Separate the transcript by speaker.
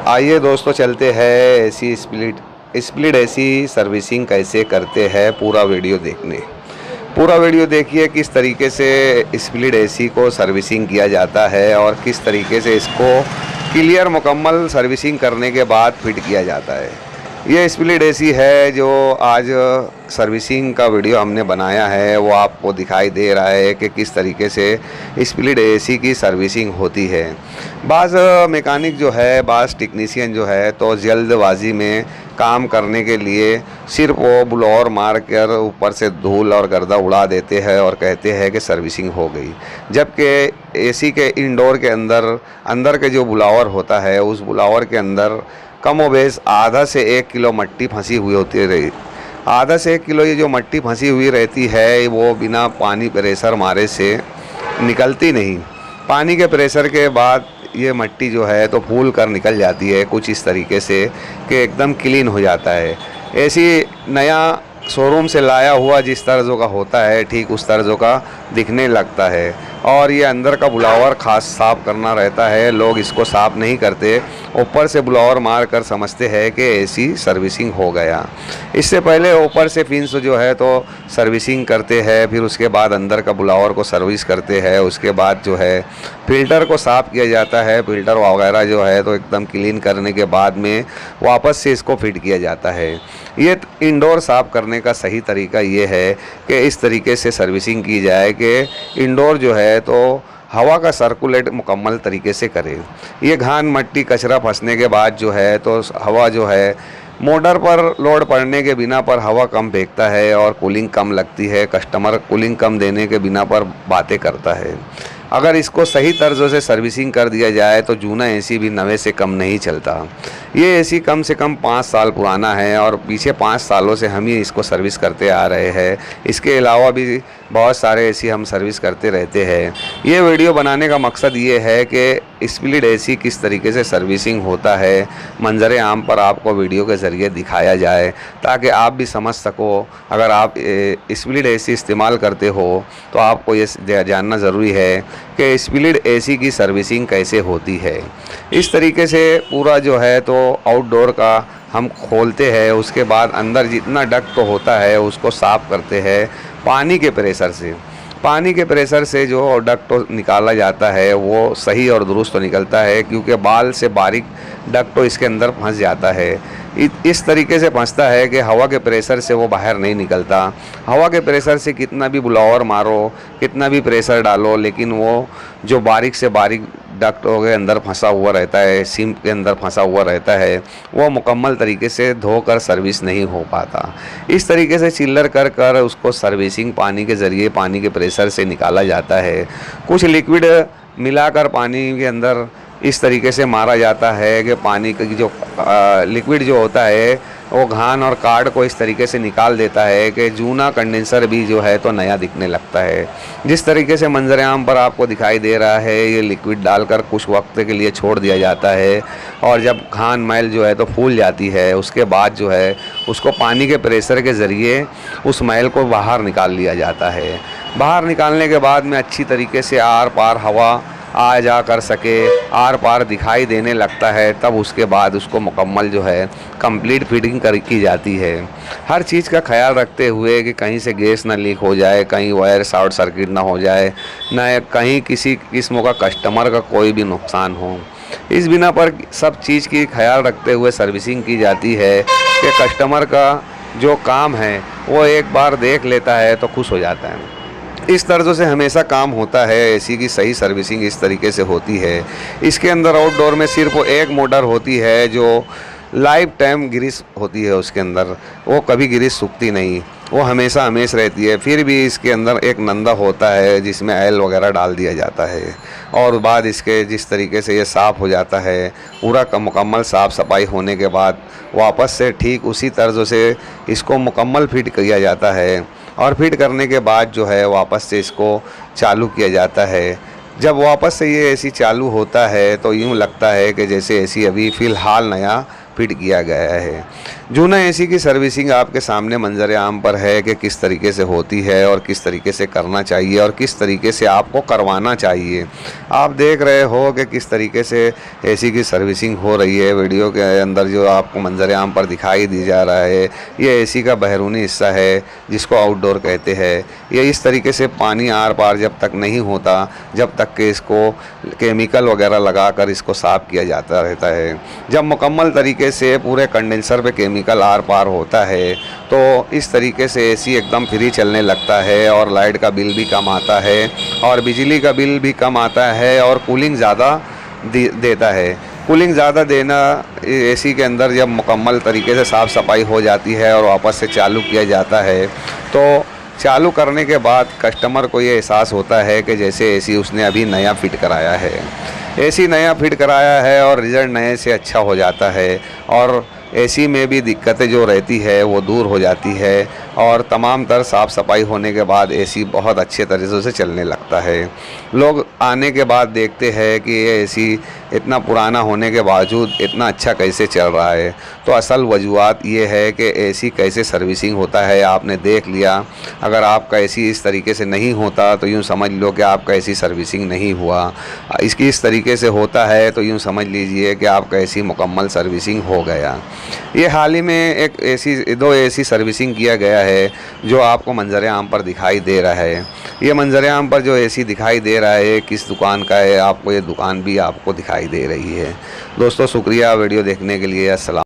Speaker 1: आइए दोस्तों, चलते हैं एसी स्प्लिट एसी सर्विसिंग कैसे करते हैं पूरा वीडियो देखने। पूरा वीडियो देखिए किस तरीके से स्प्लिट एसी को सर्विसिंग किया जाता है और किस तरीके से इसको क्लियर मुकम्मल सर्विसिंग करने के बाद फिट किया जाता है। ये स्प्लिट एसी है जो आज सर्विसिंग का वीडियो हमने बनाया है, वो आपको दिखाई दे रहा है कि किस तरीके से स्प्लिट एसी की सर्विसिंग होती है। बाज़ मैकेनिक जो है, बाज़ टेक्नीशियन जो है तो जल्दबाजी में काम करने के लिए सिर्फ वो ब्लोअर मार कर ऊपर से धूल और गर्दा उड़ा देते हैं और कहते हैं कि सर्विसिंग हो गई। जबकि एसी के इंडोर के अंदर के जो ब्लोअर होता है, उस ब्लोअर के अंदर कमोबेश आधा से 1 किलो मट्टी फंसी हुई होती है। आधा से 1 किलो ये जो मट्टी फंसी हुई रहती है, वो बिना पानी प्रेशर मारे से निकलती नहीं। पानी के प्रेशर के बाद ये मट्टी जो है तो फूल कर निकल जाती है कुछ इस तरीके से कि एकदम क्लीन हो जाता है। ऐसी नया शोरूम से लाया हुआ जिस तर्ज़ों का होता है, ठीक उस तर्ज़ों का दिखने लगता है। और ये अंदर का ब्लोअर खास साफ़ करना रहता है, लोग इसको साफ़ नहीं करते, ऊपर से ब्लोअर मार कर समझते हैं कि एसी सर्विसिंग हो गया। इससे पहले ऊपर से फिंस जो है तो सर्विसिंग करते हैं, फिर उसके बाद अंदर का ब्लोअर को सर्विस करते हैं। उसके बाद जो है फ़िल्टर को साफ़ किया जाता है। फ़िल्टर वगैरह जो है तो एकदम क्लीन करने के बाद में वापस से इसको फिट किया जाता है। ये इंडोर साफ़ करने का सही तरीका ये है कि इस तरीके से सर्विसिंग की जाए कि इंडोर जो है तो हवा का सर्कुलेट मुकम्मल तरीके से करे। ये घान मट्टी कचरा फंसने के बाद जो है तो हवा जो है मोटर पर लोड पड़ने के बिना पर हवा कम फेंकता है और कूलिंग कम लगती है। कस्टमर कूलिंग कम देने के बिना पर बातें करता है। अगर इसको सही तर्ज़ों से सर्विसिंग कर दिया जाए तो जूना एसी भी नवे से कम नहीं चलता। ये एसी कम से कम 5 साल पुराना है और पीछे 5 सालों से हम ही इसको सर्विस करते आ रहे हैं। इसके अलावा भी बहुत सारे एसी हम सर्विस करते रहते हैं। ये वीडियो बनाने का मकसद ये है कि स्प्लिट एसी किस तरीके से सर्विसिंग होता है मंजरे आम पर आपको वीडियो के ज़रिए दिखाया जाए, ताकि आप भी समझ सको। अगर आप स्प्लिट एसी इस्तेमाल करते हो तो आपको ये जानना ज़रूरी है कि स्प्लिट एसी की सर्विसिंग कैसे होती है। इस तरीके से पूरा जो है तो आउटडोर का हम खोलते हैं, उसके बाद अंदर जितना डक्ट होता है उसको साफ़ करते हैं पानी के प्रेशर से। पानी के प्रेशर से जो डक्ट निकाला जाता है वो सही और दुरुस्त निकलता है, क्योंकि बाल से बारीक डक्ट इसके अंदर फंस जाता है। इस तरीके से फंसता है कि हवा के प्रेशर से वो बाहर नहीं निकलता। हवा के प्रेशर से कितना भी ब्लोअर मारो, कितना भी प्रेशर डालो, लेकिन वो जो बारीक से बारीक डक्ट के अंदर फंसा हुआ रहता है, सिम के अंदर फंसा हुआ रहता है, वो मुकम्मल तरीके से धोकर सर्विस नहीं हो पाता। इस तरीके से चिल्लर कर कर उसको सर्विसिंग पानी के ज़रिए पानी के प्रेशर से निकाला जाता है। कुछ लिक्विड मिलाकर पानी के अंदर इस तरीके से मारा जाता है कि पानी की जो लिक्विड जो होता है वो घान और कार्ड को इस तरीके से निकाल देता है कि जूना कंडेंसर भी जो है तो नया दिखने लगता है। जिस तरीके से मंजर आम पर आपको दिखाई दे रहा है, ये लिक्विड डालकर कुछ वक्त के लिए छोड़ दिया जाता है और जब घान मैल जो है तो फूल जाती है, उसके बाद जो है उसको पानी के प्रेशर के ज़रिए उस मैल को बाहर निकाल लिया जाता है। बाहर निकालने के बाद में अच्छी तरीके से आर पार हवा आ जा कर सके, आर पार दिखाई देने लगता है, तब उसके बाद उसको मुकम्मल जो है कंप्लीट फिटिंग की जाती है। हर चीज़ का ख्याल रखते हुए कि कहीं से गैस ना लीक हो जाए, कहीं वायर शॉर्ट सर्किट ना हो जाए, न कहीं किसी किस्म का कस्टमर का कोई भी नुकसान हो। इस बिना पर सब चीज़ की ख्याल रखते हुए सर्विसिंग की जाती है कि कस्टमर का जो काम है वो एक बार देख लेता है तो खुश हो जाता है। इस तर्ज़ों से हमेशा काम होता है। एसी की सही सर्विसिंग इस तरीके से होती है। इसके अंदर आउटडोर में सिर्फ एक मोटर होती है जो लाइफ टाइम ग्रीस होती है, उसके अंदर वो कभी ग्रीस सूखती नहीं, वो हमेशा हमेश रहती है। फिर भी इसके अंदर एक नंदा होता है जिसमें ऑयल वगैरह डाल दिया जाता है और बाद इसके जिस तरीके से ये साफ़ हो जाता है, पूरा का मुकम्मल साफ़ सफाई होने के बाद वापस से ठीक उसी तर्ज़ों से इसको मुकम्मल फिट किया जाता है और फिट करने के बाद जो है वापस से इसको चालू किया जाता है। जब वापस से ये एसी चालू होता है तो यूँ लगता है कि जैसे एसी अभी फ़िलहाल नया फिट किया गया है। जूना एसी की सर्विसिंग आपके सामने मंजर आम पर है कि किस तरीके से होती है और किस तरीके से करना चाहिए और किस तरीके से आपको करवाना चाहिए। आप देख रहे हो कि किस तरीके से एसी की सर्विसिंग हो रही है। वीडियो के अंदर जो आपको मंजर आम पर दिखाई दी जा रहा है, ये एसी का बैरूनी हिस्सा है जिसको आउटडोर कहते हैं। ये इस तरीके से पानी आर पार जब तक नहीं होता, जब तक कि इसको केमिकल वगैरह लगाकर इसको साफ़ किया जाता रहता है। जब मुकम्मल तरीके से पूरे कंडेंसर पे केमिकल आर पार होता है तो इस तरीके से एसी एकदम फ्री चलने लगता है और लाइट का बिल भी कम आता है और बिजली का बिल भी कम आता है और कूलिंग ज़्यादा देता है। कूलिंग ज़्यादा देना एसी के अंदर जब मुकम्मल तरीके से साफ़ सफाई हो जाती है और वापस से चालू किया जाता है तो चालू करने के बाद कस्टमर को ये एहसास होता है कि जैसे एसी उसने अभी नया फिट कराया है। एसी नया फिट कराया है और रिज़ल्ट नए से अच्छा हो जाता है और एसी में भी दिक्कतें जो रहती है वो दूर हो जाती है और तमाम तर साफ़ सफाई होने के बाद एसी बहुत अच्छे तरीके से चलने लगता है। लोग आने के बाद देखते हैं कि ये एसी इतना पुराना होने के बावजूद इतना अच्छा कैसे चल रहा है। तो असल वजूहत ये है कि एसी कैसे सर्विसिंग होता है आपने देख लिया। अगर आपका एसी इस तरीके से नहीं होता तो यूँ समझ लो कि आपका एसी सर्विसिंग नहीं हुआ। इसकी इस तरीके से होता है तो यूँ समझ लीजिए कि आपका एसी मुकम्मल सर्विसिंग हो गया। ये हाल ही में दो एसी सर्विसिंग किया गया है जो आपको मंजर आम पर दिखाई दे रहा है। ये मंजर आम पर जो एसी दिखाई दे रहा है किस दुकान का है, आपको ये दुकान भी आपको दिखाई दे रही है। दोस्तों शुक्रिया वीडियो देखने के लिए। अस्सलाम।